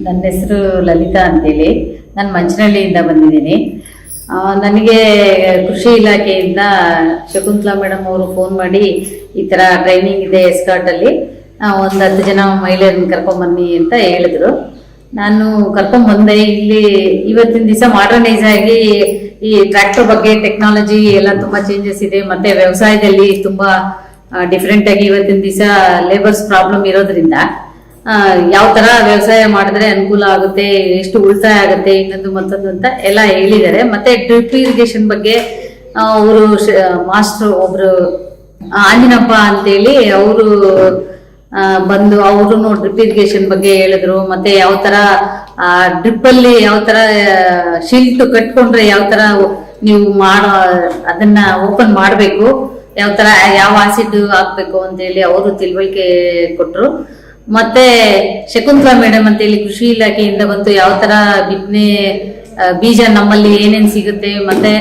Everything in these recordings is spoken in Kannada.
ನನ್ನ ಹೆಸರು ಲಲಿತಾ ಅಂತೇಳಿ. ನಾನು ಮಂಚನಹಳ್ಳಿಯಿಂದ ಬಂದಿದ್ದೀನಿ. ನನಗೆ ಕೃಷಿ ಇಲಾಖೆಯಿಂದ ಶಕುಂತಲಾ ಮೇಡಮ್ ಅವರು ಫೋನ್ ಮಾಡಿ ಈ ಥರ ಟ್ರೈನಿಂಗ್ ಇದೆ ಎಸ್ಕಾರ್ಟಲ್ಲಿ, ಒಂದು 10 ಜನ ಮಹಿಳೆಯರನ್ನ ಕರ್ಕೊಂಬನ್ನಿ ಅಂತ ಹೇಳಿದ್ರು. ನಾನು ಕರ್ಕೊಂಬಂದೆ. ಇಲ್ಲಿ ಇವತ್ತಿನ ದಿವಸ ಮಾಡರ್ನೈಸ್ ಆಗಿ ಈ ಟ್ರ್ಯಾಕ್ಟರ್ ಬಗ್ಗೆ ಟೆಕ್ನಾಲಜಿ ಎಲ್ಲ ತುಂಬ ಚೇಂಜಸ್ ಇದೆ. ಮತ್ತೆ ವ್ಯವಸಾಯದಲ್ಲಿ ತುಂಬ ಡಿಫ್ರೆಂಟ್ ಆಗಿ ಇವತ್ತಿನ ದಿವಸ ಲೇಬರ್ಸ್ ಪ್ರಾಬ್ಲಮ್ ಇರೋದ್ರಿಂದ ಯಾವ ತರ ವ್ಯವಸಾಯ ಮಾಡಿದ್ರೆ ಅನುಕೂಲ ಆಗುತ್ತೆ, ಎಷ್ಟು ಉಳಿತಾಯ ಆಗುತ್ತೆ, ಇನ್ನೊಂದು ಮತ್ತೊಂದು ಅಂತ ಎಲ್ಲ ಹೇಳಿದ್ದಾರೆ. ಮತ್ತೆ ಡ್ರಿಪ್ ಇರಿಗೇಷನ್ ಬಗ್ಗೆ ಅವರು ಮಾಸ್ಟರ್ ಒಬ್ರು ಆಂಜಿನಪ್ಪ ಅಂತೇಳಿ ಅವರು ಬಂದು ಅವರು ಡ್ರಿಪ್ ಇರಿಗೇಷನ್ ಬಗ್ಗೆ ಹೇಳಿದ್ರು. ಮತ್ತೆ ಯಾವ ತರ ಡ್ರಿಪ್ ಅಲ್ಲಿ ಯಾವ ತರ ಶಿಲ್ಟ್ ಕಟ್ಕೊಂಡ್ರೆ ಯಾವ ತರ ನೀವು ಅದನ್ನ ಓಪನ್ ಮಾಡಬೇಕು, ಯಾವ ತರ ಯಾವ ಆಸಿಡ್ ಹಾಕ್ಬೇಕು ಅಂತೇಳಿ ಅವರು ತಿಳುವಳಿಕೆ ಕೊಟ್ರು. ಮತ್ತೆ ಶಕುಂತಲಾ ಮೇಡಮ್ ಅಂತ ಹೇಳಿ ಕೃಷಿ ಇಲಾಖೆಯಿಂದ ಬಂತು ಯಾವ ತರ ಬಿತ್ತನೆ ಬೀಜ ನಮ್ಮಲ್ಲಿ ಏನೇನ್ ಸಿಗುತ್ತೆ, ಮತ್ತೆ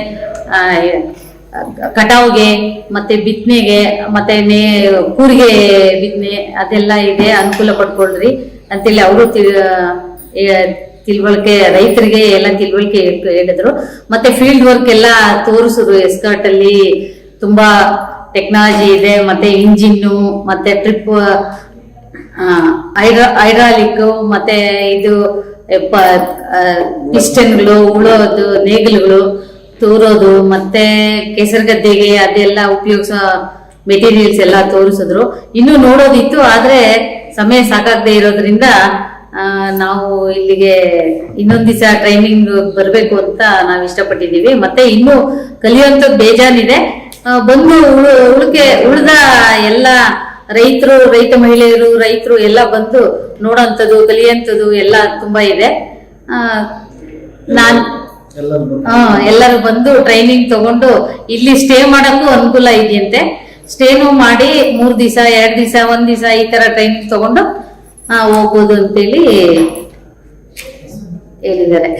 ಕಟಾವ್ಗೆ ಮತ್ತೆ ಬಿತ್ತನೆಗೆ ಮತ್ತೆ ಕೂರಿಗೆ ಬಿತ್ತನೆ ಅದೆಲ್ಲ ಇದೆ, ಅನುಕೂಲ ಪಡ್ಕೊಳ್ರಿ ಅಂತೇಳಿ ಅವರು ತಿಳುವಳಿಕೆ ರೈತರಿಗೆ ಎಲ್ಲ ತಿಳುವಳಿಕೆ ಹೇಳಿದ್ರು. ಮತ್ತೆ ಫೀಲ್ಡ್ ವರ್ಕ್ ಎಲ್ಲ ತೋರಿಸಿದ್ರು. ಎಸ್ಕಾರ್ಟ್ ಅಲ್ಲಿ ತುಂಬಾ ಟೆಕ್ನಾಲಜಿ ಇದೆ. ಮತ್ತೆ ಇಂಜಿನ್ನು ಮತ್ತೆ ಟ್ರಿಪ್ ಹೈಡ್ರಾಲಿಕ್ ಮತ್ತೆ ಇದು ಪಿಸ್ಟನ್ಗಳು, ಉಳೋದು, ನೇಗಿಲುಗಳು ತೋರೋದು, ಮತ್ತೆ ಕೆಸರುಗದ್ದೆಗೆ ಅದೆಲ್ಲ ಉಪಯೋಗಿಸೋ ಮೆಟೀರಿಯಲ್ಸ್ ಎಲ್ಲ ತೋರಿಸಿದ್ರು. ಇನ್ನೂ ನೋಡೋದಿತ್ತು, ಆದ್ರೆ ಸಮಯ ಸಾಕಾಗದೆ ಇರೋದ್ರಿಂದ ನಾವು ಇಲ್ಲಿಗೆ ಇನ್ನೊಂದ್ ದಿವಸ ಟ್ರೈನಿಂಗ್ ಬರಬೇಕು ಅಂತ ನಾವು ಇಷ್ಟಪಟ್ಟಿದ್ದೀವಿ. ಮತ್ತೆ ಇನ್ನೂ ಕಲಿಯುವಂಥದ್ದು ಬೇಜಾನಿದೆ. ಬಂದು ಉಳಿದ ಎಲ್ಲ ರೈತರು, ರೈತ ಮಹಿಳೆಯರು, ರೈತರು ಎಲ್ಲ ಬಂದು ನೋಡೋಂಥದ್ದು, ಕಲಿಯುವಂಥದ್ದು ಎಲ್ಲ ತುಂಬಾ ಇದೆ. ಎಲ್ಲರೂ ಬಂದು ಟ್ರೈನಿಂಗ್ ತಗೊಂಡು ಇಲ್ಲಿ ಸ್ಟೇ ಮಾಡಕ್ಕೂ ಅನುಕೂಲ ಇದೆಯಂತೆ. ಸ್ಟೇನು ಮಾಡಿ 3 ದಿವಸ, 2 ದಿವಸ, 1 ದಿವಸ ಈ ತರ ಟ್ರೈನಿಂಗ್ ತಗೊಂಡು ಹೋಗ್ಬೋದು ಅಂತೇಳಿ ಹೇಳಿದ್ದಾರೆ.